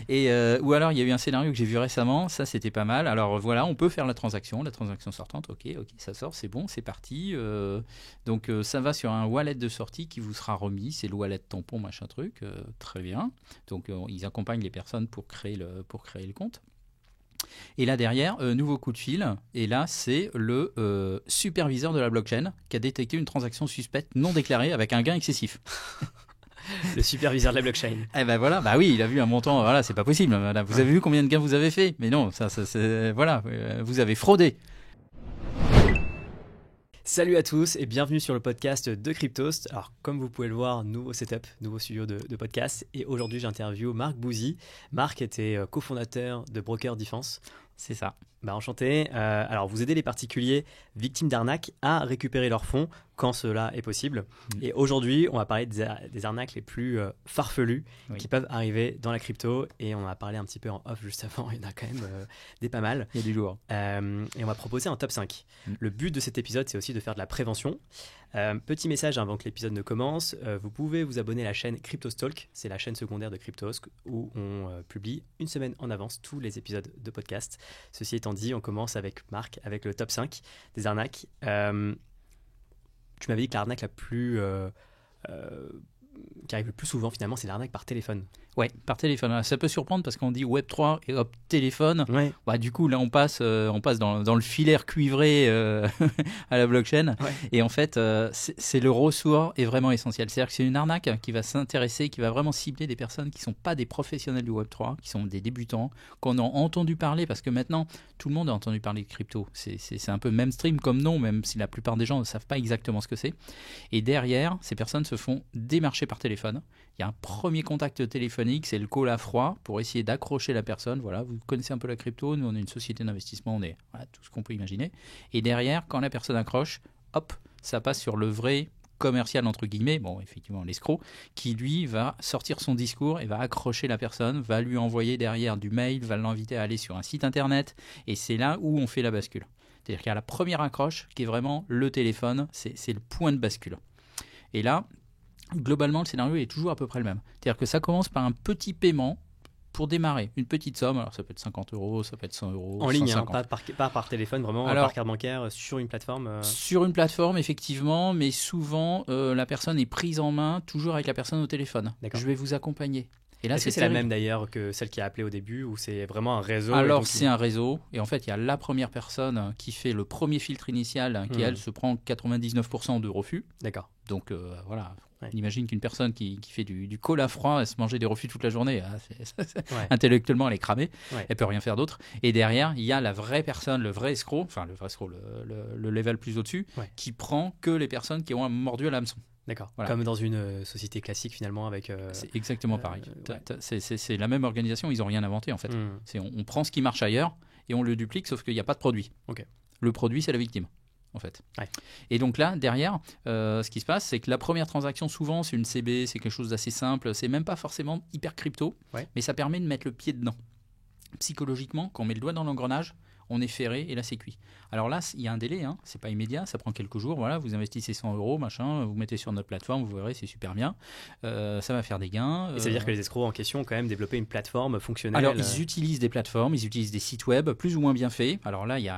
Ou alors, il y a eu un scénario que j'ai vu récemment, ça c'était pas mal. Alors voilà, on peut faire la transaction sortante, ok, ça sort, c'est bon, c'est parti. Donc ça va sur un wallet de sortie qui vous sera remis, c'est le wallet tampon, machin truc, très bien. Donc ils accompagnent les personnes pour créer le compte. Et là derrière, nouveau coup de fil, et là c'est le superviseur de la blockchain qui a détecté une transaction suspecte non déclarée avec un gain excessif. Le superviseur de la blockchain. Eh ben voilà, bah oui, il a vu un montant, voilà, c'est pas possible. Voilà, vous avez vu combien de gains vous avez fait? Mais non, ça c'est, voilà, vous avez fraudé. Salut à tous et bienvenue sur le podcast de Cryptost. Alors comme vous pouvez le voir, nouveau setup, nouveau studio de podcast. Et aujourd'hui j'interviewe Marc Bouzy. Marc était cofondateur de Broker Defense. C'est ça. Enchanté. Alors vous aidez les particuliers victimes d'arnaques à récupérer leurs fonds quand cela est possible. Et aujourd'hui, on va parler des arnaques les plus farfelues qui peuvent arriver dans la crypto. Et on a parlé un petit peu en off juste avant. Il y en a quand même des pas mal. Il y a du lourd. Et on va proposer un top 5. Le but de cet épisode, c'est aussi de faire de la prévention. Petit message avant que l'épisode ne commence, vous pouvez vous abonner à la chaîne Cryptostalk, c'est la chaîne secondaire de Cryptost où on publie une semaine en avance tous les épisodes de podcast. Ceci étant dit, on commence avec Marc, avec le top 5 des arnaques. Tu m'avais dit que l'arnaque la plus qui arrive le plus souvent finalement, c'est l'arnaque par téléphone. Ouais, par téléphone. Alors, ça peut surprendre parce qu'on dit Web3 et hop, téléphone. Ouais. Bah, du coup, là, on passe dans le filaire cuivré à la blockchain. Ouais. Et en fait, c'est le ressort est vraiment essentiel. C'est-à-dire que c'est une arnaque qui va s'intéresser, qui va vraiment cibler des personnes qui ne sont pas des professionnels du Web3, qui sont des débutants, qu'on a entendu parler parce que maintenant, tout le monde a entendu parler de crypto. C'est un peu mainstream comme nom, même si la plupart des gens ne savent pas exactement ce que c'est. Et derrière, ces personnes se font démarcher par téléphone. Il y a un premier contact téléphonique, c'est le call à froid pour essayer d'accrocher la personne. Voilà, vous connaissez un peu la crypto, nous on est une société d'investissement, on est tout ce qu'on peut imaginer. Et derrière, quand la personne accroche, hop, ça passe sur le vrai commercial entre guillemets, bon effectivement l'escroc, qui lui va sortir son discours et va accrocher la personne, va lui envoyer derrière du mail, va l'inviter à aller sur un site internet et c'est là où on fait la bascule. C'est-à-dire qu'il y a la première accroche qui est vraiment le téléphone, c'est le point de bascule. Et là, globalement, le scénario est toujours à peu près le même. C'est-à-dire que ça commence par un petit paiement pour démarrer, une petite somme. Alors ça peut être 50 €, ça peut être 100 €. En ligne, pas par téléphone, vraiment par carte bancaire, sur une plateforme. Sur une plateforme, effectivement, mais souvent, la personne est prise en main, toujours avec la personne au téléphone. D'accord. Je vais vous accompagner. Et là, Est-ce que c'est la même d'ailleurs que celle qui a appelé au début ou c'est vraiment un réseau? Alors c'est un réseau et en fait il y a la première personne qui fait le premier filtre initial qui elle se prend 99% de refus. D'accord. Donc voilà, on imagine qu'une personne qui fait du call à froid, elle se manger des refus toute la journée, intellectuellement elle est cramée, elle peut rien faire d'autre. Et derrière il y a la vraie personne, le vrai escroc, enfin le vrai escroc, le level plus au-dessus, qui prend que les personnes qui ont mordu à l'hameçon. D'accord. Voilà. Comme dans une société classique finalement avec. C'est exactement pareil. C'est la même organisation, ils n'ont rien inventé en fait. On prend ce qui marche ailleurs et on le duplique, sauf qu'il n'y a pas de produit. Okay. Le produit, c'est la victime en fait. Ouais. Et donc là, derrière, ce qui se passe, c'est que la première transaction, souvent, c'est une CB, c'est quelque chose d'assez simple, c'est même pas forcément hyper crypto, mais ça permet de mettre le pied dedans. Psychologiquement, quand on met le doigt dans l'engrenage, on est ferré et là c'est cuit. Alors là, il y a un délai, c'est pas immédiat, ça prend quelques jours. Voilà, vous investissez 100 €, machin, vous mettez sur notre plateforme, vous verrez, c'est super bien. Ça va faire des gains. Et ça veut dire que les escrocs en question ont quand même développé une plateforme fonctionnelle. Alors ils utilisent des plateformes, ils utilisent des sites web plus ou moins bien faits. Alors là, il y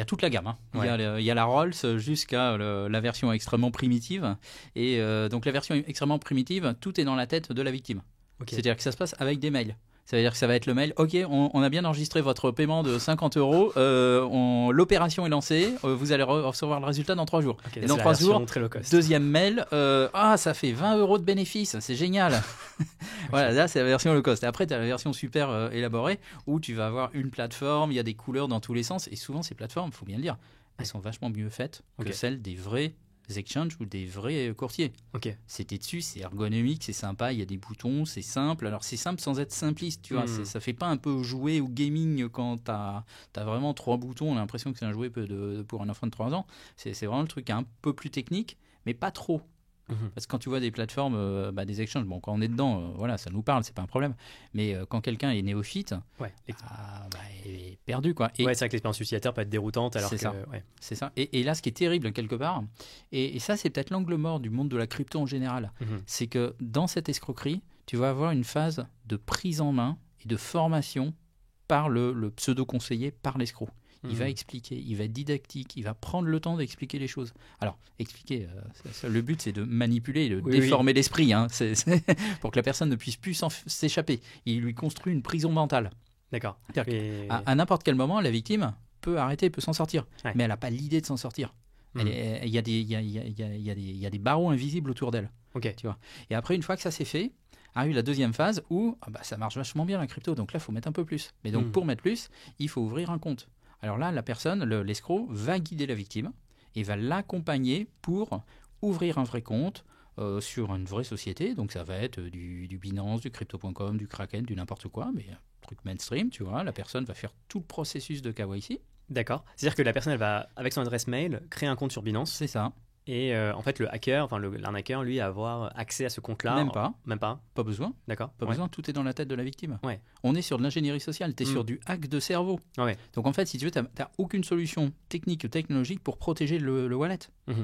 a toute la gamme. Il y a la Rolls jusqu'à la version extrêmement primitive. Et donc la version extrêmement primitive, tout est dans la tête de la victime. Okay. C'est-à-dire que ça se passe avec des mails. Ça veut dire que ça va être le mail. Ok, on a bien enregistré votre paiement de 50 €. L'opération est lancée. Vous allez recevoir le résultat dans 3 jours. Okay, et dans 3 jours, deuxième mail. Ça fait 20 € de bénéfice. C'est génial. Voilà, là, c'est la version low cost. Et après, tu as la version super élaborée où tu vas avoir une plateforme. Il y a des couleurs dans tous les sens. Et souvent, ces plateformes, il faut bien le dire, elles sont vachement mieux faites que celles des vrais exchanges ou des vrais courtiers. C'était dessus, c'est ergonomique, c'est sympa, il y a des boutons, c'est simple. Alors c'est simple sans être simpliste, tu vois. Ça fait pas un peu jouer au gaming quand t'as vraiment 3 boutons. On a l'impression que c'est un jouet pour un enfant de 3 ans. C'est vraiment le truc un peu plus technique, mais pas trop. Parce que quand tu vois des plateformes, des exchanges, bon, quand on est dedans, voilà, ça nous parle, c'est pas un problème. Mais quand quelqu'un est néophyte, il est perdu, quoi. Et c'est vrai que l'expérience utilisateur peut être déroutante. Alors c'est ça. Et là, ce qui est terrible quelque part, et ça, c'est peut-être l'angle mort du monde de la crypto en général, c'est que dans cette escroquerie, tu vas avoir une phase de prise en main et de formation par le pseudo-conseiller, par l'escroc. Il va expliquer, il va être didactique, il va prendre le temps d'expliquer les choses. Alors, expliquer, le but c'est de manipuler, de déformer l'esprit, hein, pour que la personne ne puisse plus s'échapper. Il lui construit une prison mentale. D'accord. À n'importe quel moment, la victime peut arrêter, peut s'en sortir, mais elle n'a pas l'idée de s'en sortir. Il y a des barreaux invisibles autour d'elle. Tu vois. Et après, une fois que ça s'est fait, arrive la deuxième phase où ça marche vachement bien la crypto, donc là, il faut mettre un peu plus. Mais donc, pour mettre plus, il faut ouvrir un compte. Alors là, la personne, l'escroc, va guider la victime et va l'accompagner pour ouvrir un vrai compte sur une vraie société. Donc ça va être du Binance, du Crypto.com, du Kraken, du n'importe quoi, mais un truc mainstream, tu vois. La personne va faire tout le processus de KYC. D'accord. C'est-à-dire que la personne, elle va, avec son adresse mail, créer un compte sur Binance. C'est ça. Et en fait, l'arnaqueur, lui, avoir accès à ce compte-là. Même pas. Pas besoin. D'accord. Pas besoin, tout est dans la tête de la victime. Ouais. On est sur de l'ingénierie sociale, tu es sur du hack de cerveau. Ouais. Donc en fait, si tu veux, tu n'as aucune solution technique ou technologique pour protéger le wallet.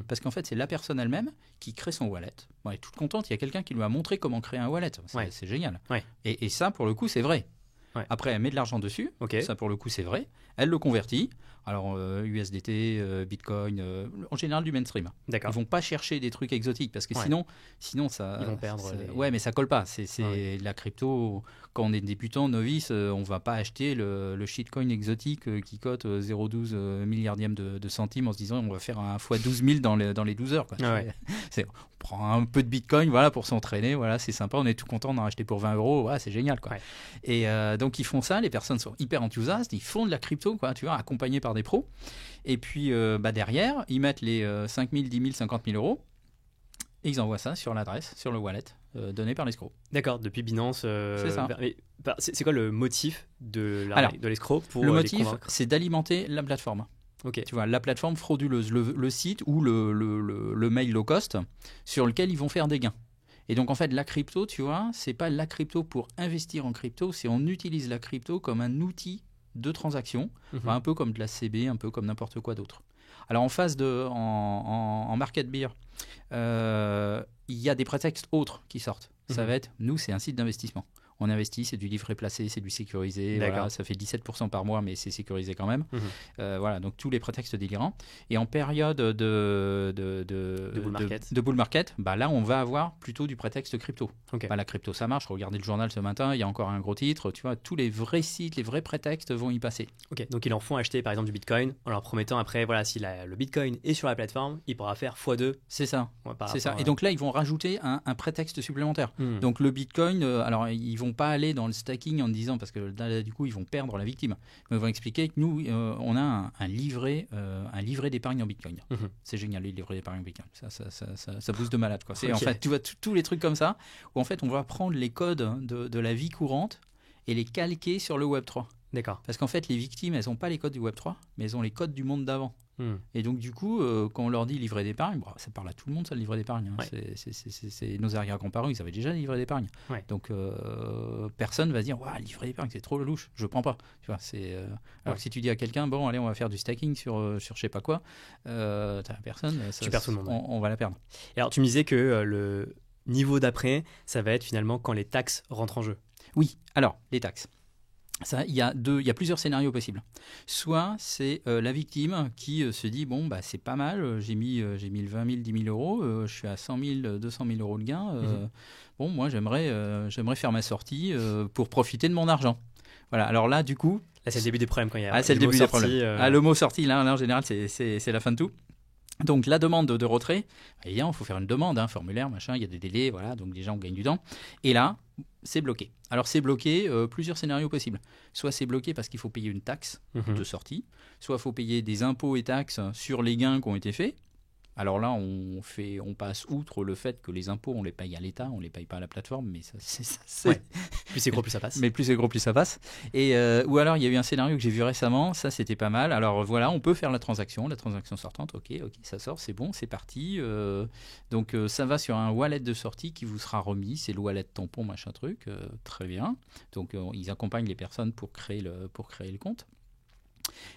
Parce qu'en fait, c'est la personne elle-même qui crée son wallet. Elle est toute contente, il y a quelqu'un qui lui a montré comment créer un wallet. C'est génial. Ouais. Et ça, pour le coup, c'est vrai. Ouais. Après, elle met de l'argent dessus, ça pour le coup c'est vrai, elle le convertit, alors USDT, Bitcoin, en général du mainstream. D'accord. Ils vont pas chercher des trucs exotiques parce que sinon ça... Ils vont perdre. Ouais, mais ça colle pas, c'est la crypto, quand on est débutant, novice, on va pas acheter le shitcoin exotique qui cote 0,12 milliardième de centimes en se disant on va faire un fois 12 000 dans les 12 heures. Quoi. On prend un peu de Bitcoin pour s'entraîner, c'est sympa, on est tout content d'en acheter pour 20 €, c'est génial. Quoi. Ouais. Et donc ils font ça, les personnes sont hyper enthousiastes, ils font de la crypto, tu vois, accompagnés par des pros. Et puis derrière, ils mettent les 5 000, 10 000, 50 000 euros et ils envoient ça sur l'adresse, sur le wallet donné par l'escroc. D'accord, depuis Binance. C'est ça. C'est quoi le motif de l'escroc pour le motif, convaincre ? C'est d'alimenter la plateforme. Okay. Tu vois, la plateforme frauduleuse, le site ou le mail low cost sur lequel ils vont faire des gains. Et donc en fait, la crypto, tu vois, c'est pas la crypto pour investir en crypto, c'est on utilise la crypto comme un outil de transaction, un peu comme de la CB, un peu comme n'importe quoi d'autre. Alors en market beer, il y a des prétextes autres qui sortent. Ça va être, nous, c'est un site d'investissement. On investit, c'est du livret placé, c'est du sécurisé. Voilà, ça fait 17% par mois, mais c'est sécurisé quand même. Voilà, donc tous les prétextes délirants. Et en période de bull market, là, on va avoir plutôt du prétexte crypto. La crypto, ça marche. Regardez le journal ce matin, il y a encore un gros titre. Tu vois, tous les vrais sites, les vrais prétextes vont y passer. Donc ils en font acheter, par exemple, du Bitcoin en leur promettant après, si le Bitcoin est sur la plateforme, il pourra faire x2. C'est ça. Et donc là, ils vont rajouter un prétexte supplémentaire. Donc le Bitcoin, alors ils vont pas aller dans le stacking en disant, parce que là, du coup ils vont perdre la victime, mais ils vont expliquer que nous on a un livret d'épargne en Bitcoin. C'est génial, les livrets d'épargne en Bitcoin, ça booste de malade quoi. En fait tu vois tous les trucs comme ça où en fait on va prendre les codes de la vie courante et les calquer sur le Web3. D'accord. Parce qu'en fait les victimes elles n'ont pas les codes du Web3 mais elles ont les codes du monde d'avant. Et donc du coup quand on leur dit livret d'épargne, ça parle à tout le monde ça, le livret d'épargne. C'est nos arrière-grands-parents, ils avaient déjà le livret d'épargne. Donc personne va dire livret d'épargne c'est trop louche, je prends pas. Tu vois, alors que si tu dis à quelqu'un bon allez on va faire du stacking sur je sais pas quoi, t'as personne, tu perds tout le monde. On va la perdre. Et alors tu me disais que le niveau d'après ça va être finalement quand les taxes rentrent en jeu. Oui, alors les taxes. Il y a plusieurs scénarios possibles. Soit c'est la victime qui se dit c'est pas mal, j'ai mis 20 000, 10 000 euros, je suis à 100 000, 200 000 euros de gain. Moi j'aimerais faire ma sortie pour profiter de mon argent. Voilà. Alors là du coup, là c'est le début des problèmes quand il y a c'est le début des problèmes. Le mot sorti là en général c'est la fin de tout. Donc la demande de retrait, il faut faire une demande, formulaire, machin, il y a des délais, voilà, donc déjà on gagne du temps. Et là, c'est bloqué. Alors c'est bloqué, plusieurs scénarios possibles. Soit c'est bloqué parce qu'il faut payer une taxe de sortie, soit il faut payer des impôts et taxes sur les gains qui ont été faits. Alors là, on passe outre le fait que les impôts, on les paye à l'État, on les paye pas à la plateforme, mais ça, plus c'est gros, plus ça passe. Mais plus c'est gros, plus ça passe. Et ou alors il y a eu un scénario que j'ai vu récemment, ça c'était pas mal. Alors voilà, on peut faire la transaction sortante, ok, ça sort, c'est bon, c'est parti. Donc ça va sur un wallet de sortie qui vous sera remis, c'est le wallet tampon machin truc, très bien. Donc ils accompagnent les personnes pour créer le compte.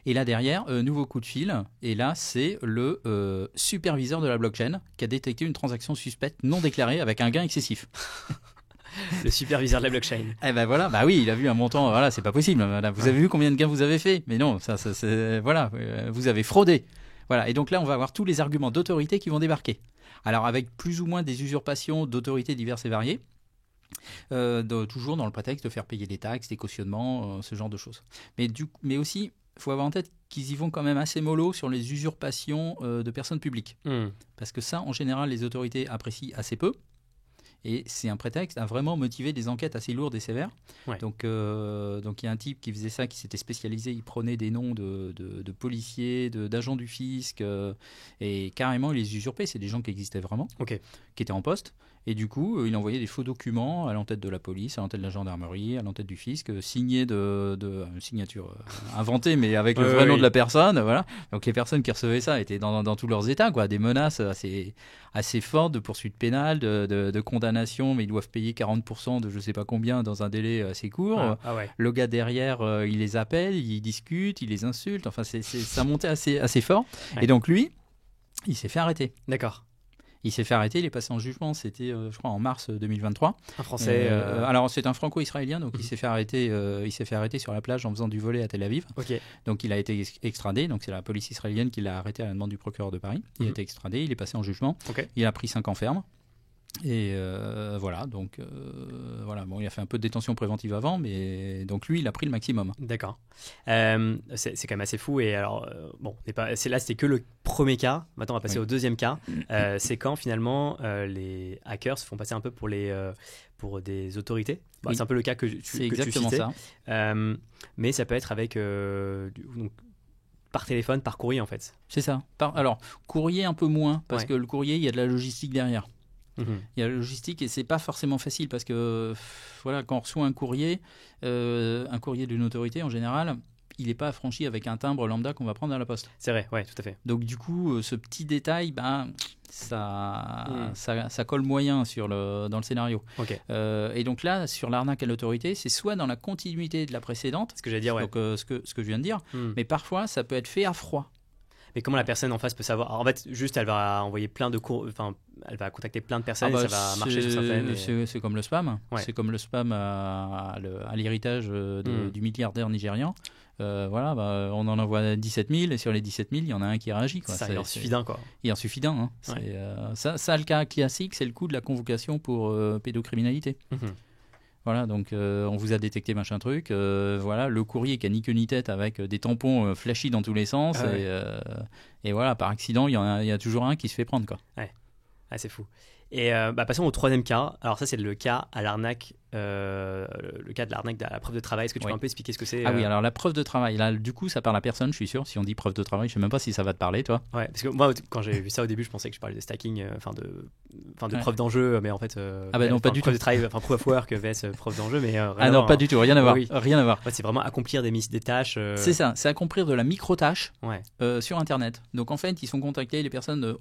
Et là derrière, nouveau coup de fil, et là c'est le superviseur de la blockchain qui a détecté une transaction suspecte non déclarée avec un gain excessif. Le superviseur de la blockchain. Eh ben voilà, bah oui, il a vu un montant, voilà, c'est pas possible. Voilà, vous avez vu combien de gains vous avez fait? Mais non, ça c'est, voilà, vous avez fraudé. Voilà, et donc là, on va avoir tous les arguments d'autorité qui vont débarquer. Alors, avec plus ou moins des usurpations d'autorités diverses et variées, toujours dans le prétexte de faire payer des taxes, des cautionnements, ce genre de choses. Mais aussi, il faut avoir en tête qu'ils y vont quand même assez mollo sur les usurpations de personnes publiques. Parce que ça, en général, les autorités apprécient assez peu. Et c'est un prétexte à vraiment motiver des enquêtes assez lourdes et sévères. Ouais. Donc il y a un type qui faisait ça, qui s'était spécialisé, il prenait des noms de policiers, d'agents du fisc, et carrément il les usurpait. C'est des gens qui existaient vraiment, qui étaient en poste. Et du coup, il envoyait des faux documents à l'entête de la police, à l'entête de la gendarmerie, à l'entête du fisc, signés de une signature inventée, mais avec le vrai nom de la personne. Voilà. Donc les personnes qui recevaient ça étaient dans tous leurs états, quoi, des menaces assez fortes de poursuites pénales, de condamnation, mais ils doivent payer 40% de je sais pas combien dans un délai assez court. Le gars derrière, il les appelle, il discute, il les insulte. Enfin, ça montait assez fort. Ouais. Et donc lui, il s'est fait arrêter. D'accord. Il s'est fait arrêter, il est passé en jugement, c'était je crois en mars 2023. Un Français. Alors c'est un franco-israélien, donc il s'est fait arrêter sur la plage en faisant du volley à Tel Aviv. Donc il a été extradé, donc c'est la police israélienne qui l'a arrêté à la demande du procureur de Paris. Il a été extradé, il est passé en jugement. Il a pris 5 ans ferme. Et voilà, donc voilà, bon, il a fait un peu de détention préventive avant, mais donc lui, il a pris le maximum. D'accord. C'est quand même assez fou. Et alors, bon, c'était que le premier cas. Maintenant, on va passer au deuxième cas. C'est quand finalement les hackers se font passer un peu pour des autorités. C'est un peu le cas que tu citais. C'est exactement ça. Mais ça peut être avec donc, par téléphone, par courrier en fait. C'est ça. Alors, courrier un peu moins, parce que le courrier, il y a de la logistique derrière. Il y a la logistique et c'est pas forcément facile parce que voilà, quand on reçoit un courrier d'une autorité en général, il n'est pas affranchi avec un timbre lambda qu'on va prendre à la poste. C'est vrai, ouais, tout à fait. Donc du coup, ce petit détail, ça colle moyen dans le scénario. Et donc là, sur l'arnaque à l'autorité, c'est soit dans la continuité de la précédente, ce que j'allais dire, donc ce que je viens de dire, mais parfois ça peut être fait à froid. Mais comment la personne en face peut savoir? Alors, en fait, juste, elle va envoyer elle va contacter plein de personnes et ça va marcher sur certaines. C'est comme le spam. C'est comme le spam à l'héritage du milliardaire nigérian. Voilà, on en envoie 17 000 et sur les 17 000, il y en a un qui réagit. Quoi. Il en suffit d'un, quoi. Il en suffit d'un. Ça, le cas classique, c'est le coup de la convocation pour pédocriminalité. Voilà, donc on vous a détecté machin truc. Voilà, le courrier qui a ni queue ni tête avec des tampons flashy dans tous les sens. Et voilà, par accident, il y a toujours un qui se fait prendre, quoi. C'est fou. Et passons au troisième cas. Alors ça, c'est le cas à l'arnaque, le cas de l'arnaque de la preuve de travail. Est-ce que tu peux un peu expliquer ce que c'est? Ah oui, alors la preuve de travail, là, du coup, ça parle à personne, je suis sûr. Si on dit preuve de travail, je sais même pas si ça va te parler, toi. Ouais, parce que moi, quand j'ai vu ça au début, je pensais que je parlais de stacking, de preuve d'enjeu, mais en fait, non, pas du tout. Preuve de travail, proof of work vs preuve d'enjeu, mais pas du tout, rien à voir. Rien à voir. En fait, c'est vraiment accomplir des tâches. C'est ça, c'est accomplir de la micro-tâche sur Internet. Donc en fait, ils sont contactés, les personnes.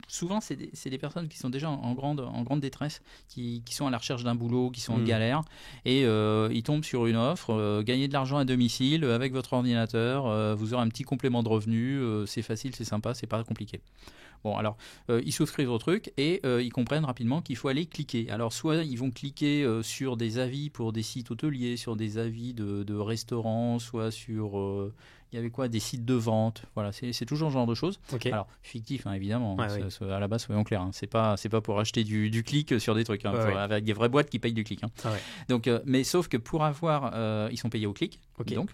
Souvent, c'est des personnes qui sont déjà en grande détresse, qui sont à la recherche d'un boulot, qui sont en galère, et ils tombent sur une offre, gagner de l'argent à domicile avec votre ordinateur, vous aurez un petit complément de revenu, c'est facile, c'est sympa, c'est pas compliqué. Bon, alors, ils souscrivent au truc et ils comprennent rapidement qu'il faut aller cliquer. Alors, soit ils vont cliquer sur des avis pour des sites hôteliers, sur des avis de restaurants, soit sur... il y avait quoi, des sites de vente, voilà, c'est toujours ce genre de choses. Alors fictif, hein, évidemment, à la base, soyons clairs, hein, c'est pas pour acheter du clic sur des trucs, hein, avec des vraies boîtes qui payent du clic. Hein. Donc, mais sauf que pour avoir, ils sont payés au clic, donc.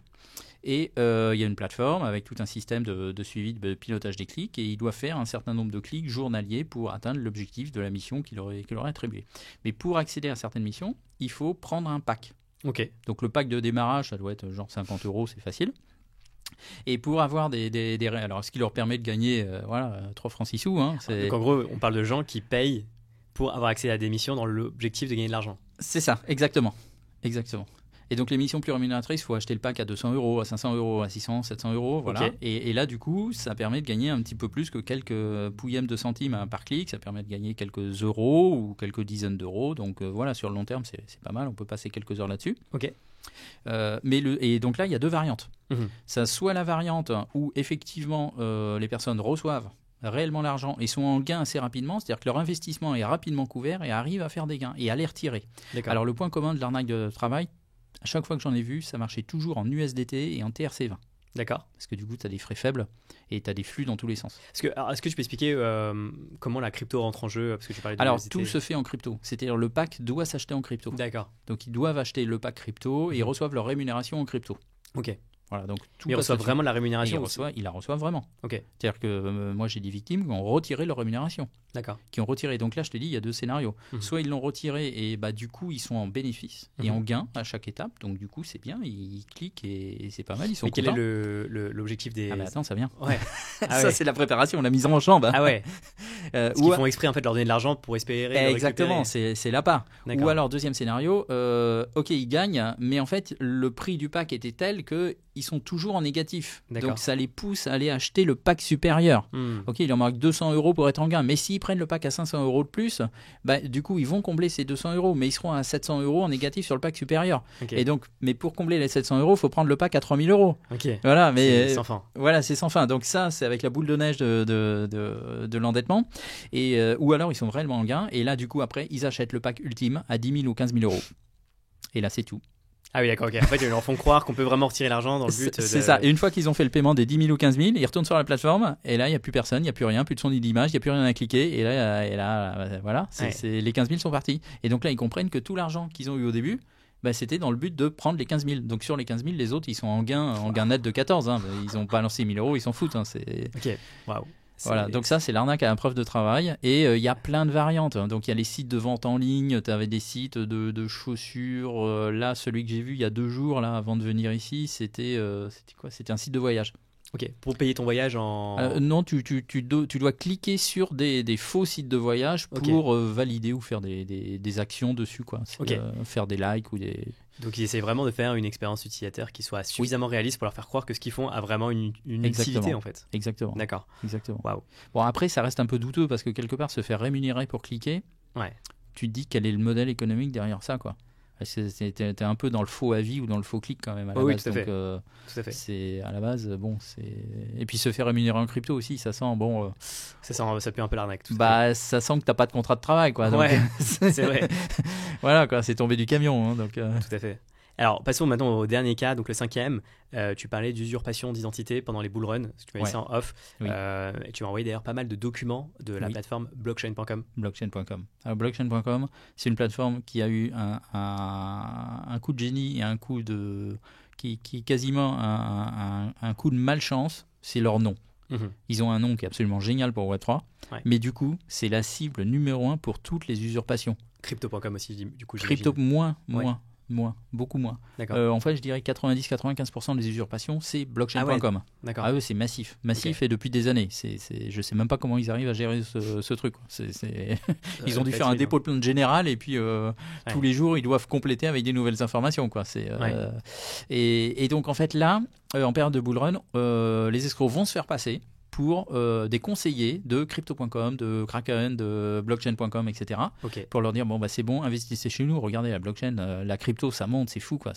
Et il y a une plateforme avec tout un système de suivi, de pilotage des clics, et il doit faire un certain nombre de clics journaliers pour atteindre l'objectif de la mission qu'il aurait attribuée. Mais pour accéder à certaines missions, il faut prendre un pack. Donc le pack de démarrage, ça doit être genre 50 €, c'est facile. Et pour avoir alors ce qui leur permet de gagner 3 francs 6 sous. Hein, donc en gros, on parle de gens qui payent pour avoir accès à des missions dans l'objectif de gagner de l'argent. C'est ça, exactement. Et donc les missions plus rémunératrices, il faut acheter le pack à 200 €, à 500 €, à 600, 700 €. Voilà. Et là, du coup, ça permet de gagner un petit peu plus que quelques pouillèmes de centimes par clic. Ça permet de gagner quelques euros ou quelques dizaines d'euros. Donc voilà, sur le long terme, c'est pas mal. On peut passer quelques heures là-dessus. Et donc là, il y a deux variantes. Ça, soit la variante où effectivement les personnes reçoivent réellement l'argent et sont en gain assez rapidement, c'est-à-dire que leur investissement est rapidement couvert et arrivent à faire des gains et à les retirer. D'accord. Alors le point commun de l'arnaque de travail, à chaque fois que j'en ai vu, ça marchait toujours en USDT et en TRC20. D'accord. Parce que du coup, tu as des frais faibles et tu as des flux dans tous les sens. Est-ce que tu peux expliquer comment la crypto rentre en jeu? Parce que tu parlais de Alors, l'USDT. tout se fait en crypto. C'est-à-dire le pack doit s'acheter en crypto. D'accord. Donc, ils doivent acheter le pack crypto et ils reçoivent leur rémunération en crypto. Ok. Voilà, donc tout Ils passe reçoivent là-dessus. vraiment de la Et rémunération? ils la reçoivent vraiment. Ok. C'est-à-dire que moi, j'ai des victimes qui ont retiré leur rémunération. D'accord. Qui ont retiré. Donc là, je te dis, il y a deux scénarios. Soit ils l'ont retiré et du coup, ils sont en bénéfice et en gain à chaque étape. Donc du coup, c'est bien, ils cliquent et c'est pas mal, ils sont Mais quel contents. est l'objectif des... Ah bah attends, ça vient. Ouais. Ça, c'est la préparation, la mise en jambe. Ah ouais. Parce Ou qu'ils font exprès en fait de leur donner de l'argent pour espérer le exactement, récupérer. c'est l'appât. D'accord. Ou alors, deuxième scénario, ok, ils gagnent, mais en fait, le prix du pack était tel qu'ils sont toujours en négatif. D'accord. Donc, ça les pousse à aller acheter le pack supérieur. Ok, il en manque 200 € pour être en gain, mais s'ils prennent le pack à 500 € de plus, du coup, ils vont combler ces 200 €, mais ils seront à 700 € en négatif sur le pack supérieur. Ok. Et donc, mais pour combler les 700 €, il faut prendre le pack à 3000 €. Ok. Voilà, mais C'est sans fin. voilà, c'est sans fin. Donc ça, c'est avec la boule de neige de l'endettement. Et, ou alors, ils sont réellement en gain. Et là, du coup, après, ils achètent le pack ultime à 10 000 ou 15 000 €. Et là, c'est tout. Ah oui, d'accord, ok. En fait, ils leur font croire qu'on peut vraiment retirer l'argent dans le but C'est ça. Et une fois qu'ils ont fait le paiement des 10 000 ou 15 000, ils retournent sur la plateforme. Et là, il n'y a plus personne, il n'y a plus rien, plus de son ni d'image, il n'y a plus rien à cliquer. Et là voilà, les 15 000 sont partis. Et donc là, ils comprennent que tout l'argent qu'ils ont eu au début, c'était dans le but de prendre les 15 000. Donc sur les 15 000, les autres, ils sont en gain net de 14. Hein. Ils ont balancé 1 000 €, ils s'en foutent. Hein. Ok, waouh. Voilà, donc ça c'est l'arnaque à la preuve de travail et il y a plein de variantes. Donc il y a les sites de vente en ligne, tu avais des sites de chaussures. Là, celui que j'ai vu il y a 2 jours là, avant de venir ici, c'était quoi? C'était un site de voyage. Ok, pour payer ton voyage en... Non, tu dois cliquer sur des faux sites de voyage pour valider ou faire des actions dessus, quoi. Faire des likes ou des... Donc ils essaient vraiment de faire une expérience utilisateur qui soit suffisamment réaliste pour leur faire croire que ce qu'ils font a vraiment une utilité en fait. Exactement. D'accord. Exactement. Waouh. Bon, après, ça reste un peu douteux parce que quelque part, se faire rémunérer pour cliquer, tu te dis quel est le modèle économique derrière ça, quoi. T'es un peu dans le faux avis ou dans le faux clic quand même à la base. Oui, tout à fait. Tout à fait. C'est à la base, bon, c'est... Et puis se faire rémunérer en crypto aussi, ça sent, bon... Ça pue un peu l'arnaque. Ça sent que t'as pas de contrat de travail, quoi. Donc, ouais, c'est vrai. Voilà, quoi, c'est tombé du camion. Hein, donc, Tout à fait. Alors, passons maintenant au dernier cas, donc le 5e. Tu parlais d'usurpation d'identité pendant les bull runs, ce que tu m'as dit ça en off. Oui. Et tu m'as envoyé d'ailleurs pas mal de documents de la plateforme blockchain.com. Blockchain.com. Alors, blockchain.com, c'est une plateforme qui a eu un coup de génie et un coup de... qui est quasiment un coup de malchance, c'est leur nom. Ils ont un nom qui est absolument génial pour Web3, mais du coup, c'est la cible numéro 1 pour toutes les usurpations. Crypto.com aussi, du coup. Crypto, beaucoup moins. En fait, je dirais 90-95% des usurpations, c'est blockchain.com. D'accord. Ah oui, c'est massif et depuis des années. Je sais même pas comment ils arrivent à gérer ce truc. Ils ont dû faire un dépôt de plainte général et puis tous les jours, ils doivent compléter avec des nouvelles informations, quoi. Et donc, en fait, là, en période de bull run, les escrocs vont se faire passer pour des conseillers de crypto.com, de Kraken, de blockchain.com, etc. Pour leur dire, c'est bon, investissez chez nous, regardez la blockchain, la crypto, ça monte, c'est fou, quoi.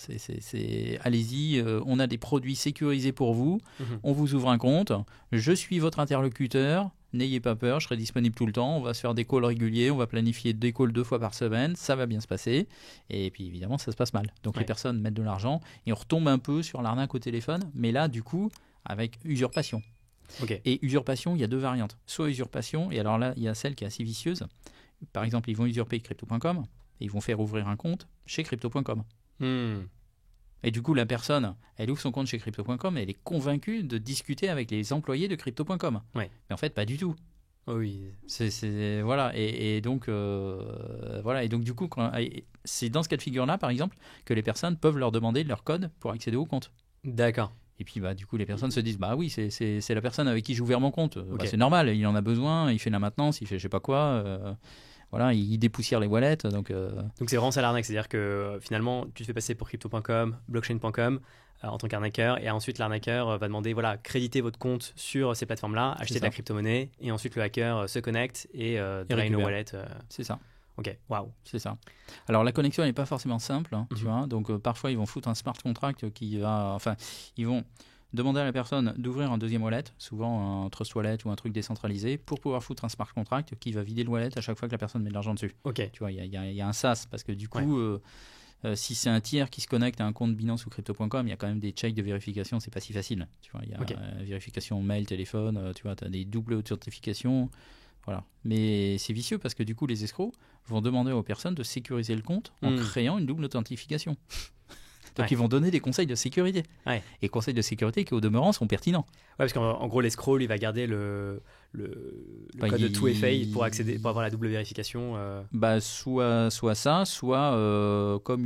Allez-y, on a des produits sécurisés pour vous, on vous ouvre un compte, je suis votre interlocuteur, n'ayez pas peur, je serai disponible tout le temps, on va se faire des calls réguliers, on va planifier des calls 2 fois par semaine, ça va bien se passer. Et puis évidemment, ça se passe mal. Donc les personnes mettent de l'argent et on retombe un peu sur l'arnaque au téléphone, mais là, du coup, avec usurpation. Et usurpation, il y a 2 variantes. Soit usurpation, et alors là, il y a celle qui est assez vicieuse. Par exemple, ils vont usurper crypto.com et ils vont faire ouvrir un compte chez crypto.com. Et du coup, la personne, elle ouvre son compte chez crypto.com et elle est convaincue de discuter avec les employés de crypto.com. Mais en fait, pas du tout. Oui. Voilà. Et donc, voilà. Et donc, du coup, c'est dans ce cas de figure-là, par exemple, que les personnes peuvent leur demander leur code pour accéder au compte. D'accord. Et puis, du coup, les personnes se disent, oui, c'est la personne avec qui j'ai ouvert mon compte. C'est normal, il en a besoin, il fait la maintenance, il fait je sais pas quoi. Voilà, il dépoussière les wallets. Donc c'est vraiment ça l'arnaque, c'est-à-dire que finalement, tu te fais passer pour crypto.com, blockchain.com en tant qu'arnaqueur, et ensuite l'arnaqueur va demander, créditez votre compte sur ces plateformes-là, achetez de la crypto-monnaie, et ensuite le hacker se connecte et draine le wallet. C'est ça. Ok, waouh. C'est ça. Alors la connexion n'est pas forcément simple, tu vois. Donc parfois ils vont foutre un smart contract qui va, ils vont demander à la personne d'ouvrir un deuxième wallet, souvent un trust wallet ou un truc décentralisé, pour pouvoir foutre un smart contract qui va vider le wallet à chaque fois que la personne met de l'argent dessus. Ok. Tu vois, il y a un SaaS, parce que du coup, si c'est un tiers qui se connecte à un compte Binance ou Crypto.com, il y a quand même des checks de vérification, c'est pas si facile. Tu vois, il y a vérification mail, téléphone, tu vois, tu as des doubles authentifications. Voilà. Mais c'est vicieux parce que du coup, les escrocs vont demander aux personnes de sécuriser le compte en créant une double authentification. Donc, ils vont donner des conseils de sécurité. Et conseils de sécurité qui, au demeurant, sont pertinents. Parce qu'en gros, l'escroc, il va garder le code de 2FA pour accéder, pour avoir la double vérification. Soit ça, soit comme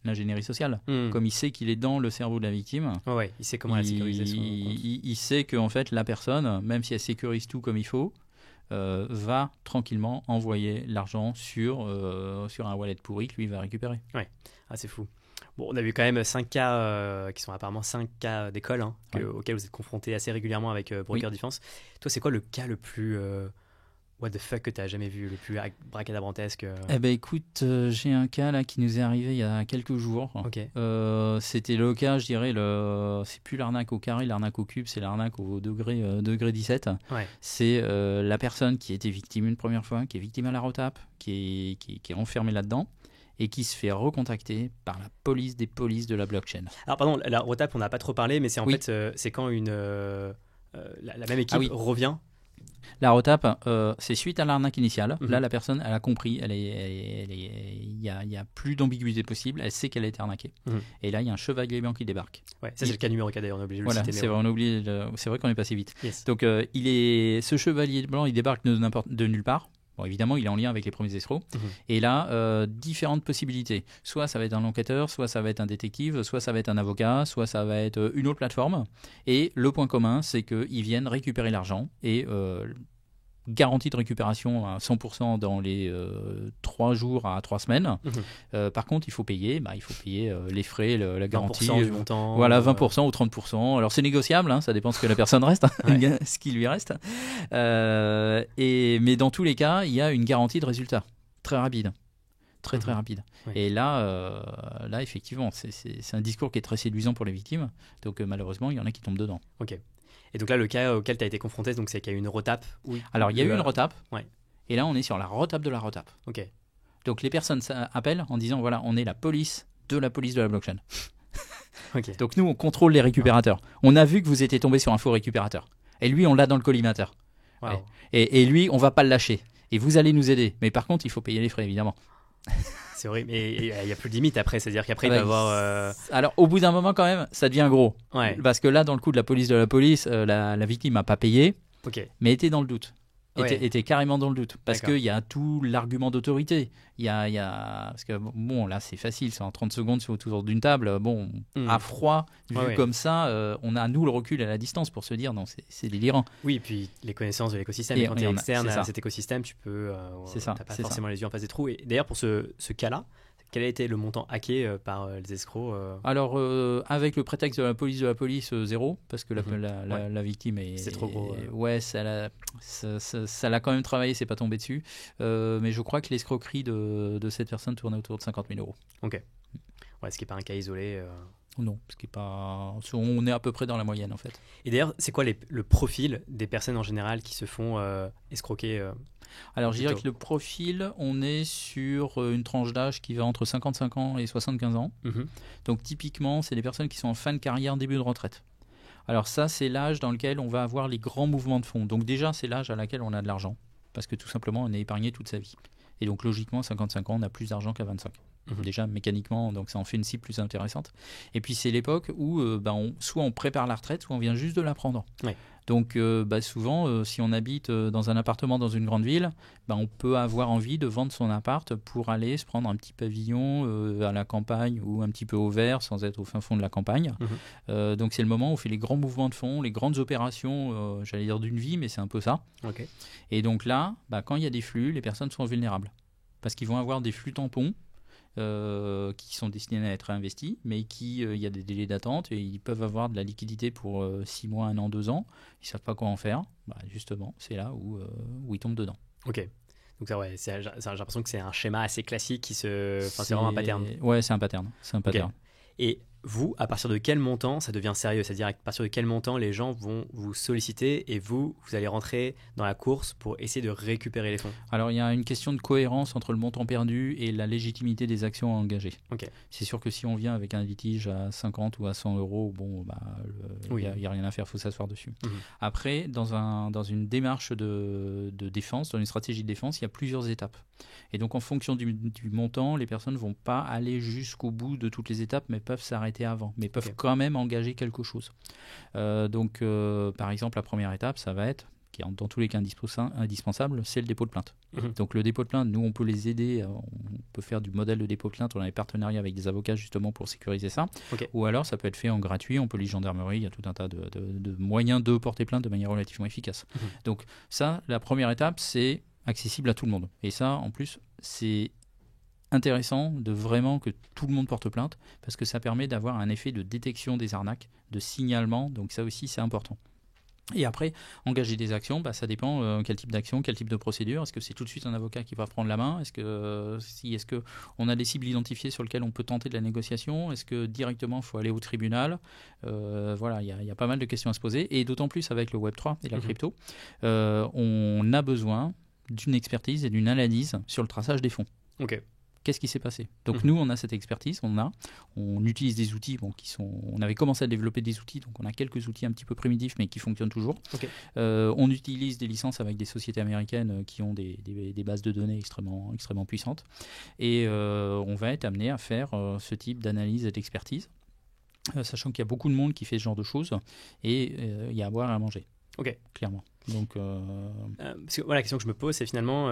l'ingénierie sociale. Comme il sait qu'il est dans le cerveau de la victime. Il sait comment la sécuriser. Il sait qu'en fait, la personne, même si elle sécurise tout comme il faut, va tranquillement envoyer l'argent sur un wallet pourri que lui va récupérer. C'est fou. Bon, on a vu quand même 5 cas qui sont apparemment 5 cas d'école auxquels vous êtes confrontés assez régulièrement avec Broker Defense. Toi, c'est quoi le cas le plus what the fuck que tu n'as jamais vu, le plus bracadabrantesque Écoute, j'ai un cas là qui nous est arrivé il y a quelques jours. C'était le cas, je dirais, c'est plus l'arnaque au carré, l'arnaque au cube, c'est l'arnaque au degré 17. C'est la personne qui était victime une première fois, qui est victime à la retape, qui est enfermée là-dedans, et qui se fait recontacter par la police des polices de la blockchain. Alors pardon, la retape, on n'a pas trop parlé, mais c'est en fait, c'est quand la même équipe revient. La retape, c'est suite à l'arnaque initiale. Là, la personne, elle a compris, il y a plus d'ambiguïté possible, elle sait qu'elle a été arnaquée. Et là, il y a un chevalier blanc qui débarque. Ça, c'est le cas numéro 4 d'ailleurs, on est obligé de le citer. C'est vrai qu'on est passé vite. Donc, ce chevalier blanc, il débarque de nulle part. Bon, évidemment, il est en lien avec les premiers escrocs. Et là, différentes possibilités. Soit ça va être un enquêteur, soit ça va être un détective, soit ça va être un avocat, soit ça va être une autre plateforme. Et le point commun, c'est qu'ils viennent récupérer l'argent et garantie de récupération à 100% dans les 3 jours à 3 semaines. Par contre, il faut payer les frais, la garantie. 20% du montant. Voilà, 20% ou 30%. Alors, c'est négociable, ça dépend ce que la personne reste, ce qui lui reste. Mais dans tous les cas, il y a une garantie de résultat très rapide. Très rapide. Et là, effectivement, c'est un discours qui est très séduisant pour les victimes. Donc, malheureusement, il y en a qui tombent dedans. Ok. Et donc là, le cas auquel tu as été confronté, donc c'est qu'il y a eu une retape. Alors, il y a eu une retape. Et là, on est sur la retape de la retape. Donc, les personnes appellent en disant, voilà, on est la police de la blockchain. Donc, nous, on contrôle les récupérateurs. On a vu que vous étiez tombé sur un faux récupérateur. Et lui, on l'a dans le collimateur. Et lui, on va pas le lâcher. Et vous allez nous aider. Mais par contre, il faut payer les frais, évidemment. C'est horrible. Mais il n'y a plus de limite après. C'est-à-dire qu'après, il va y avoir... Alors, au bout d'un moment, quand même, ça devient gros. Parce que là, dans le coup de la police, la victime n'a pas payé, mais était dans le doute. Était carrément dans le doute. Parce qu'il y a tout l'argument d'autorité. Parce que, bon, là, c'est facile. C'est en 30 secondes autour d'une table. Bon, à froid, vu comme ça, on a, nous, le recul à la distance pour se dire, non, c'est délirant. Oui, et puis les connaissances de l'écosystème. Et quand tu es externe à cet écosystème, tu peux... tu n'as pas forcément les yeux en face des trous. Et d'ailleurs, pour ce cas-là, quel a été le montant hacké par les escrocs Alors, avec le prétexte de la police, 0, parce que la victime est... C'est trop gros. Ça l'a quand même travaillé, c'est pas tombé dessus. Mais je crois que l'escroquerie de cette personne tournait autour de 50 000 euros. Ok. Ce qui n'est pas un cas isolé. Non, ce qui est pas... On est à peu près dans la moyenne, en fait. Et d'ailleurs, c'est quoi le profil des personnes en général qui se font escroquer Alors, je dirais que le profil, on est sur une tranche d'âge qui va entre 55 ans et 75 ans. Donc, typiquement, c'est des personnes qui sont en fin de carrière, début de retraite. Alors ça, c'est l'âge dans lequel on va avoir les grands mouvements de fonds. Donc déjà, c'est l'âge à laquelle on a de l'argent. Parce que tout simplement, on est épargné toute sa vie. Et donc, logiquement, à 55 ans, on a plus d'argent qu'à 25. Déjà, mécaniquement, donc ça en fait une cible plus intéressante. Et puis, c'est l'époque où soit on prépare la retraite, soit on vient juste de la prendre. Donc souvent, si on habite dans un appartement dans une grande ville, on peut avoir envie de vendre son appart pour aller se prendre un petit pavillon à la campagne ou un petit peu au vert sans être au fin fond de la campagne. Donc c'est le moment où on fait les grands mouvements de fonds, les grandes opérations, j'allais dire d'une vie, mais c'est un peu ça. Et donc là, quand il y a des flux, les personnes sont vulnérables. Parce qu'ils vont avoir des flux tampons qui sont destinés à être investis, mais il y a des délais d'attente et ils peuvent avoir de la liquidité pour 6 mois, 1 an, 2 ans. Ils ne savent pas quoi en faire. Justement, c'est là où ils tombent dedans. Ok. Donc j'ai l'impression que c'est un schéma assez classique c'est vraiment un pattern. Ouais, c'est un pattern. Et vous, à partir de quel montant ça devient sérieux? C'est-à-dire à partir de quel montant les gens vont vous solliciter et vous allez rentrer dans la course pour essayer de récupérer les fonds? Alors, il y a une question de cohérence entre le montant perdu et la légitimité des actions engagées. Ok. C'est sûr que si on vient avec un litige à 50 ou à 100 euros, bon, Oui. il n'y a rien à faire, il faut s'asseoir dessus. Mhm. Après, dans une démarche de défense, dans une stratégie de défense, il y a plusieurs étapes. Et donc, en fonction du montant, les personnes ne vont pas aller jusqu'au bout de toutes les étapes, mais peuvent s'arrêter avant, mais peuvent quand même engager quelque chose. Par exemple, la première étape, ça va être, qui est dans tous les cas indispensable, c'est le dépôt de plainte. Mhm. Donc le dépôt de plainte, nous on peut les aider, on peut faire du modèle de dépôt de plainte, on a des partenariats avec des avocats justement pour sécuriser ça. Ou alors ça peut être fait en gratuit, on peut les gendarmeries, il y a tout un tas de moyens de porter plainte de manière relativement efficace. Donc ça, la première étape, c'est accessible à tout le monde. Et ça, en plus, c'est intéressant de vraiment que tout le monde porte plainte parce que ça permet d'avoir un effet de détection des arnaques, de signalement, donc ça aussi c'est important. Et après, engager des actions, ça dépend quel type d'action, quel type de procédure. Est-ce que c'est tout de suite un avocat qui va prendre la main? Est-ce que on a des cibles identifiées sur lesquelles on peut tenter de la négociation? Est-ce que directement il faut aller au tribunal? Voilà, il y a pas mal de questions à se poser. Et d'autant plus avec le Web3 et la crypto, on a besoin d'une expertise et d'une analyse sur le traçage des fonds. Ok. Qu'est-ce qui s'est passé? Donc nous, on a cette expertise, on utilise des outils on avait commencé à développer des outils, donc on a quelques outils un petit peu primitifs mais qui fonctionnent toujours. Okay. On utilise des licences avec des sociétés américaines qui ont des bases de données extrêmement, extrêmement puissantes et on va être amené à faire ce type d'analyse et d'expertise, sachant qu'il y a beaucoup de monde qui fait ce genre de choses et il y a à boire et à manger, clairement. Donc, parce que, la question que je me pose, c'est finalement...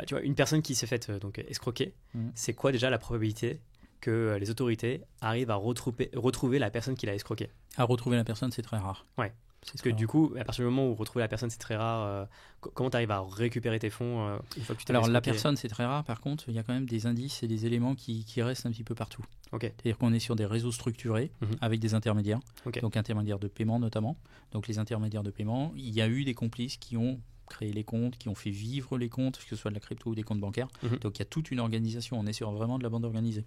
tu vois, une personne qui s'est faite escroquer, c'est quoi déjà la probabilité que les autorités arrivent à retrouver la personne qui l'a escroqué? À retrouver la personne, c'est très rare. Ouais. Parce que du coup, à partir du moment où retrouver la personne, c'est très rare, comment tu arrives à récupérer tes fonds une fois que tu t'es Alors, la personne, c'est très rare. Par contre, il y a quand même des indices et des éléments qui restent un petit peu partout. C'est-à-dire qu'on est sur des réseaux structurés avec des intermédiaires, donc intermédiaires de paiement notamment. Donc, les intermédiaires de paiement, il y a eu des complices qui ont créé les comptes, qui ont fait vivre les comptes, que ce soit de la crypto ou des comptes bancaires. Donc il y a toute une organisation, on est sur vraiment de la bande organisée,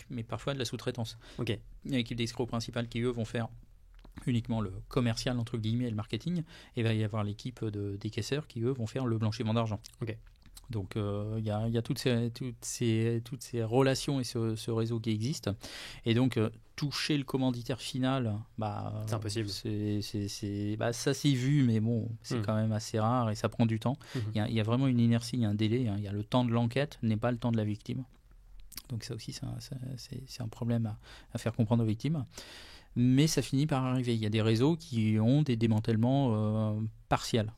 mais parfois de la sous-traitance. Il y a l'équipe d'escrocs principale qui eux vont faire uniquement le commercial entre guillemets et le marketing, et il va y avoir l'équipe des caisseurs qui eux vont faire le blanchiment d'argent. Donc il y a toutes ces relations et ce réseau qui existe. Et donc toucher le commanditaire final, c'est impossible. Ça s'est vu, mais bon, c'est quand même assez rare et ça prend du temps. Il y a vraiment une inertie, il y a un délai. Il y a le temps de l'enquête, n'est pas le temps de la victime. Donc ça aussi, c'est un problème à faire comprendre aux victimes. Mais ça finit par arriver. Il y a des réseaux qui ont des démantèlements partiels.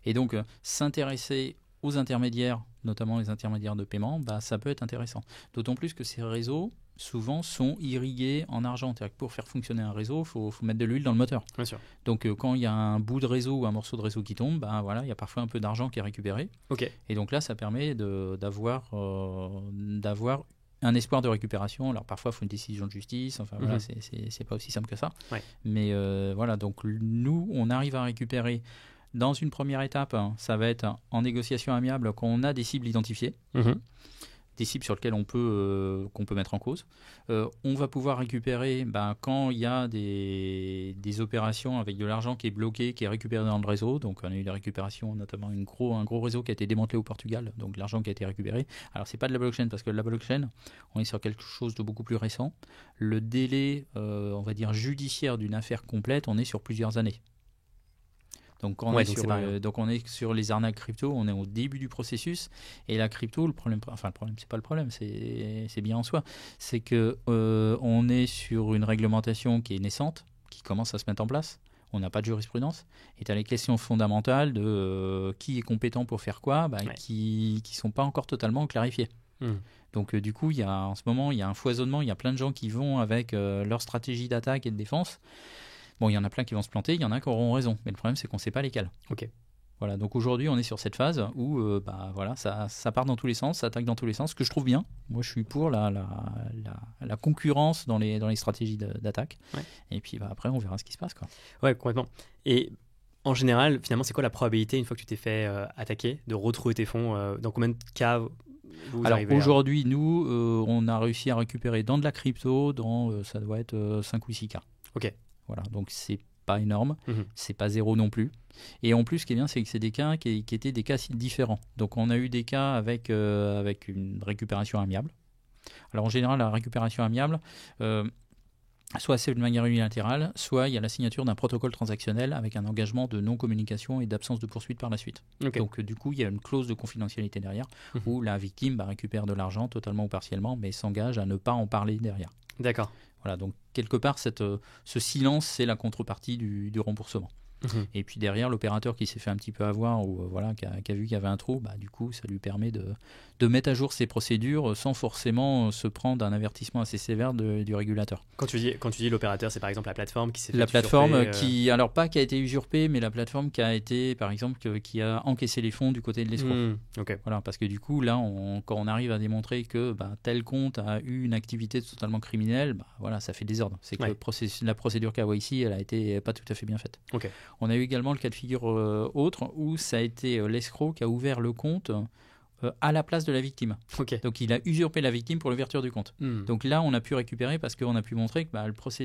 Et donc s'intéresser aux intermédiaires, notamment les intermédiaires de paiement, ça peut être intéressant. D'autant plus que ces réseaux, souvent, sont irrigués en argent. C'est-à-dire que pour faire fonctionner un réseau, il faut mettre de l'huile dans le moteur. Bien sûr. Donc quand il y a un bout de réseau ou un morceau de réseau qui tombe, il y a parfois un peu d'argent qui est récupéré. Et donc là, ça permet d'avoir un espoir de récupération. Alors parfois, il faut une décision de justice. Enfin, voilà, c'est pas aussi simple que ça. Mais voilà, donc nous, on arrive à récupérer. Dans une première étape, ça va être en négociation amiable quand on a des cibles identifiées, des cibles sur lesquelles qu'on peut mettre en cause. On va pouvoir récupérer quand il y a des opérations avec de l'argent qui est bloqué, qui est récupéré dans le réseau. Donc on a eu des récupérations, notamment un gros réseau qui a été démantelé au Portugal, donc l'argent qui a été récupéré. Alors c'est pas de la blockchain, parce que la blockchain, on est sur quelque chose de beaucoup plus récent. Le délai, on va dire, judiciaire d'une affaire complète, on est sur plusieurs années. Donc, on est sur les arnaques crypto, on est au début du processus. Et la crypto, le problème, c'est pas le problème, c'est bien en soi. C'est que on est sur une réglementation qui est naissante, qui commence à se mettre en place. On n'a pas de jurisprudence. Et tu as les questions fondamentales de qui est compétent pour faire quoi, qui ne sont pas encore totalement clarifiées. Donc du coup, en ce moment, il y a un foisonnement, il y a plein de gens qui vont avec leur stratégie d'attaque et de défense. Bon, il y en a plein qui vont se planter, il y en a qui auront raison. Mais le problème, c'est qu'on ne sait pas lesquels. Voilà, donc aujourd'hui, on est sur cette phase où ça part dans tous les sens, ça attaque dans tous les sens, ce que je trouve bien. Moi, je suis pour la concurrence dans les stratégies d'attaque. Et puis après, on verra ce qui se passe, quoi. Ouais, complètement. Et en général, finalement, c'est quoi la probabilité, une fois que tu t'es fait attaquer, de retrouver tes fonds? Dans combien de cas Alors aujourd'hui, nous, on a réussi à récupérer dans de la crypto, ça doit être 5 ou 6 cas. Ok. Voilà, donc c'est pas énorme, c'est pas zéro non plus. Et en plus, ce qui est bien, c'est que c'est des cas qui étaient des cas différents. Donc on a eu des cas avec une récupération amiable. Alors en général, la récupération amiable, soit c'est de manière unilatérale, soit il y a la signature d'un protocole transactionnel avec un engagement de non-communication et d'absence de poursuite par la suite. Okay. Donc du coup, il y a une clause de confidentialité derrière où la victime récupère de l'argent totalement ou partiellement, mais s'engage à ne pas en parler derrière. D'accord. Voilà, donc quelque part, ce silence, c'est la contrepartie du remboursement. Et puis derrière, l'opérateur qui s'est fait un petit peu avoir ou qui a vu qu'il y avait un trou, du coup, ça lui permet de mettre à jour ses procédures sans forcément se prendre un avertissement assez sévère du régulateur. Quand tu dis l'opérateur, c'est par exemple la plateforme qui s'est fait La plateforme usurper, alors pas qui a été usurpée, mais la plateforme qui a été, par exemple, qui a encaissé les fonds du côté de l'escroc. Okay. Voilà, parce que du coup, là, quand on arrive à démontrer que tel compte a eu une activité totalement criminelle, voilà, ça fait désordre. C'est que la procédure KYC, elle a été pas tout à fait bien faite. Okay. On a eu également le cas de figure autre où ça a été l'escroc qui a ouvert le compte à la place de la victime. Okay. Donc il a usurpé la victime pour l'ouverture du compte. Donc là, on a pu récupérer parce qu'on a pu montrer que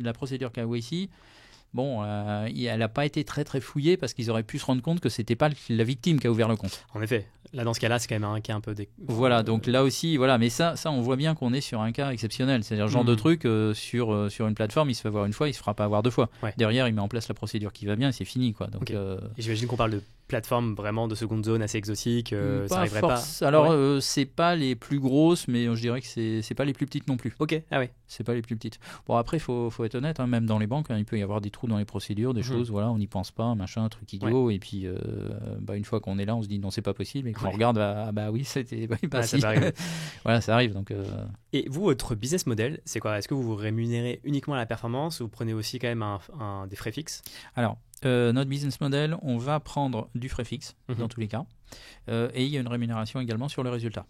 la procédure KYC, elle n'a pas été très très fouillée parce qu'ils auraient pu se rendre compte que c'était pas la victime qui a ouvert le compte. En effet, là dans ce cas-là, c'est quand même un cas un peu Voilà, donc là aussi, voilà, mais ça on voit bien qu'on est sur un cas exceptionnel. C'est-à-dire le genre de truc sur une plateforme, il se fait avoir une fois, il se fera pas avoir deux fois. Ouais. Derrière, il met en place la procédure qui va bien et c'est fini, quoi. Donc, Et j'imagine qu'on parle de plateformes vraiment de seconde zone assez exotiques. Ça arriverait pas. Alors c'est pas les plus grosses, mais je dirais que c'est pas les plus petites non plus. Ok, ah oui. C'est pas les plus petites. Bon après, faut être honnête, même dans les banques, il peut y avoir des trous dans les procédures, des choses, voilà, on n'y pense pas, machin, un truc idiot, et puis une fois qu'on est là, on se dit non, c'est pas possible, et qu'on regarde, oui, c'était ça arrive. Voilà, ça arrive. Donc. Et vous, votre business model, c'est quoi? Est-ce que vous vous rémunérez uniquement à la performance ou vous prenez aussi quand même des frais fixes? Alors, notre business model, on va prendre du frais fixe dans tous les cas, et il y a une rémunération également sur le résultat.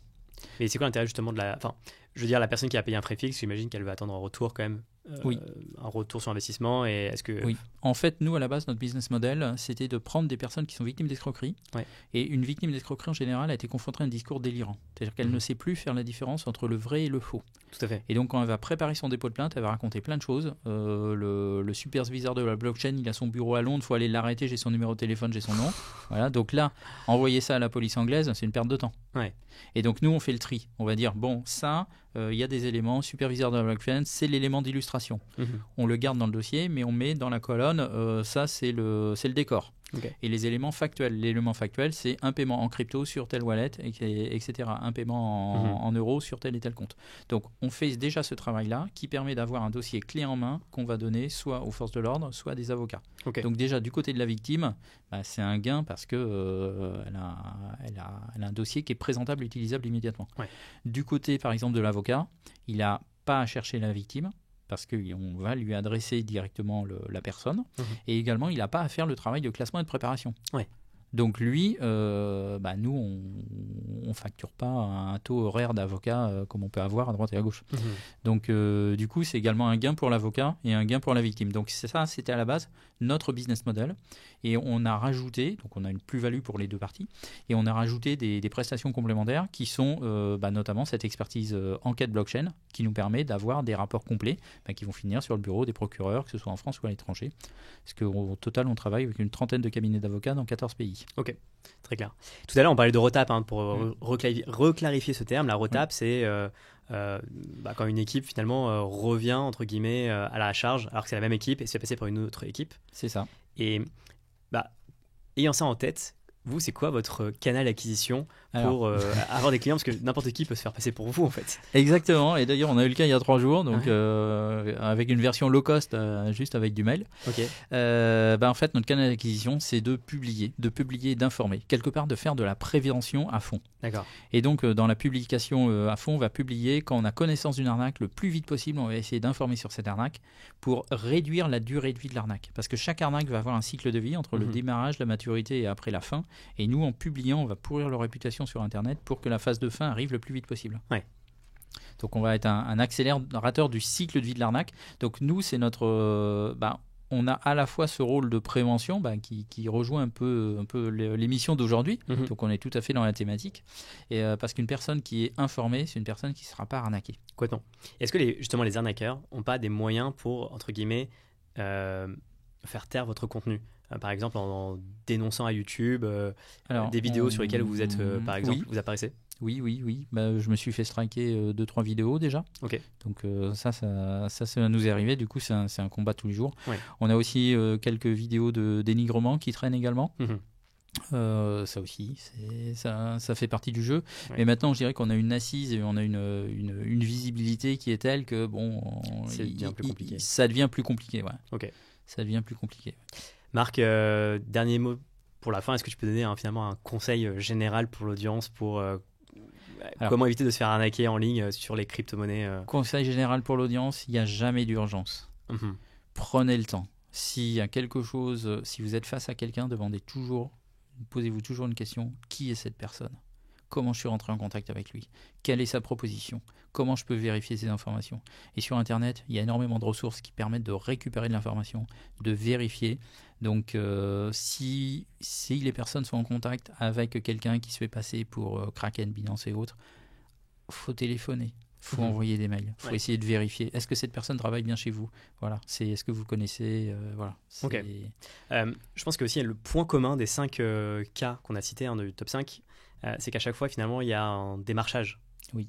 Mais c'est quoi l'intérêt justement de la... Enfin, je veux dire, la personne qui a payé un préfixe, j'imagine qu'elle va attendre un retour quand même, un retour sur investissement. Et est-ce que... Oui, en fait, nous, à la base, notre business model, c'était de prendre des personnes qui sont victimes d'escroquerie. Ouais. Et une victime d'escroquerie, en général, a été confrontée à un discours délirant. C'est-à-dire qu'elle ne sait plus faire la différence entre le vrai et le faux. Tout à fait. Et donc, quand elle va préparer son dépôt de plainte, elle va raconter plein de choses. Le superviseur de la blockchain, il a son bureau à Londres, il faut aller l'arrêter, j'ai son numéro de téléphone, j'ai son nom. Voilà, donc là, envoyer ça à la police anglaise, c'est une perte de temps. Ouais. Et donc, nous, on fait le tri. On va dire, bon, ça, il y a des éléments, superviseur de la blockchain, c'est l'élément d'illustration. On le garde dans le dossier, mais on met dans la colonne, ça, c'est le décor. Okay. Et les éléments factuels. L'élément factuel, c'est un paiement en crypto sur telle wallet, etc. Un paiement en euros sur tel et tel compte. Donc, on fait déjà ce travail-là qui permet d'avoir un dossier clé en main qu'on va donner soit aux forces de l'ordre, soit à des avocats. Okay. Donc, déjà, du côté de la victime, c'est un gain parce que elle a un dossier qui est présentable et utilisable immédiatement. Ouais. Du côté, par exemple, de l'avocat, il n'a pas à chercher la victime, parce qu'on va lui adresser directement la personne. Et également, il n'a pas à faire le travail de classement et de préparation. Ouais. Donc lui, nous, on ne facture pas un taux horaire d'avocat comme on peut avoir à droite et à gauche. Donc du coup, c'est également un gain pour l'avocat et un gain pour la victime. Donc ça, c'était à la base notre business model. Et on a rajouté, donc on a une plus-value pour les deux parties, et on a rajouté des prestations complémentaires qui sont notamment cette expertise enquête blockchain qui nous permet d'avoir des rapports complets qui vont finir sur le bureau des procureurs, que ce soit en France ou à l'étranger. Parce qu'au total, on travaille avec une trentaine de cabinets d'avocats dans 14 pays. Ok, très clair. Tout à l'heure, on parlait de ROTAP, pour reclarifier ce terme. La ROTAP, c'est quand une équipe finalement revient entre guillemets à la charge, alors que c'est la même équipe et se fait passer par une autre équipe. C'est ça. Et ayant ça en tête, vous, c'est quoi votre canal d'acquisition pour avoir des clients? Parce que n'importe qui peut se faire passer pour vous, en fait. Exactement. Et d'ailleurs, on a eu le cas il y a 3 jours, donc avec une version low cost, juste avec du mail. Okay. En fait, notre canal d'acquisition, c'est de publier, d'informer. Quelque part, de faire de la prévention à fond. D'accord. Et donc, dans la publication à fond, on va publier quand on a connaissance d'une arnaque le plus vite possible. On va essayer d'informer sur cette arnaque pour réduire la durée de vie de l'arnaque. Parce que chaque arnaque va avoir un cycle de vie entre le démarrage, la maturité et après la fin. Et nous, en publiant, on va pourrir leur réputation sur Internet pour que la phase de fin arrive le plus vite possible. Ouais. Donc, on va être un accélérateur du cycle de vie de l'arnaque. Donc, nous, c'est notre... on a à la fois ce rôle de prévention qui rejoint un peu l'émission d'aujourd'hui, donc on est tout à fait dans la thématique, et, parce qu'une personne qui est informée, c'est une personne qui ne sera pas arnaquée. Complètement. Est-ce que justement les arnaqueurs n'ont pas des moyens pour, entre guillemets, faire taire votre contenu, par exemple en dénonçant à YouTube des vidéos sur lesquelles vous êtes, par exemple, vous apparaissez? Oui. Je me suis fait striker 2-3 vidéos déjà. Okay. Donc ça nous est arrivé. Du coup, c'est un combat tous les jours. Ouais. On a aussi quelques vidéos de dénigrement qui traînent également. Ça aussi, ça fait partie du jeu. Ouais. Mais maintenant, je dirais qu'on a une assise et on a une visibilité qui est telle que ça devient plus compliqué. Ouais. Okay. Ça devient plus compliqué. Marc, dernier mot pour la fin. Est-ce que tu peux donner finalement un conseil général pour l'audience pour comment éviter de se faire arnaquer en ligne sur les crypto-monnaies Conseil général pour l'audience, il n'y a jamais d'urgence. Prenez le temps. S'il y a quelque chose, si vous êtes face à quelqu'un, posez-vous toujours une question. Qui est cette personne ? Comment je suis rentré en contact avec lui ? Quelle est sa proposition ? Comment je peux vérifier ces informations ? Et sur Internet, il y a énormément de ressources qui permettent de récupérer de l'information, de vérifier. Donc, si les personnes sont en contact avec quelqu'un qui se fait passer pour Kraken, Binance et autres, il faut téléphoner. Il faut envoyer des mails, il faut essayer de vérifier. Est-ce que cette personne travaille bien chez vous ? Voilà. Est-ce que vous le connaissez ? Voilà. Okay. Je pense que aussi le point commun des 5 cas qu'on a cités du top 5, c'est qu'à chaque fois, finalement, il y a un démarchage. Oui.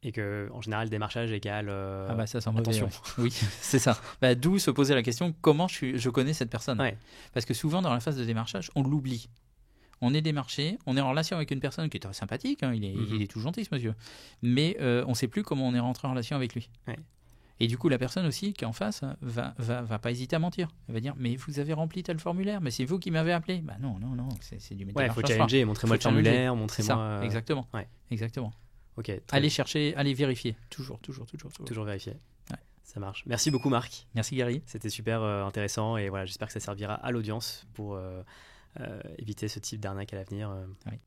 Et qu'en général, démarchage égale ça semble attention. Oui, c'est ça. D'où se poser la question, comment je connais cette personne ? Parce que souvent, dans la phase de démarchage, on l'oublie. On est démarché, on est en relation avec une personne qui est très sympathique, il est tout gentil ce monsieur, mais on ne sait plus comment on est rentré en relation avec lui. Ouais. Et du coup, la personne aussi qui est en face va pas hésiter à mentir. Elle va dire, mais vous avez rempli tel formulaire, mais c'est vous qui m'avez appelé. Non, c'est du métier. Il faut challenger, montrez-moi le formulaire, montrez-moi... Ça, exactement. Exactement. Okay, allez vérifier, toujours. Toujours vérifier. Ouais. Ça marche. Merci beaucoup Marc. Merci Gary. C'était super intéressant et voilà, j'espère que ça servira à l'audience pour éviter ce type d'arnaque à l'avenir. Oui.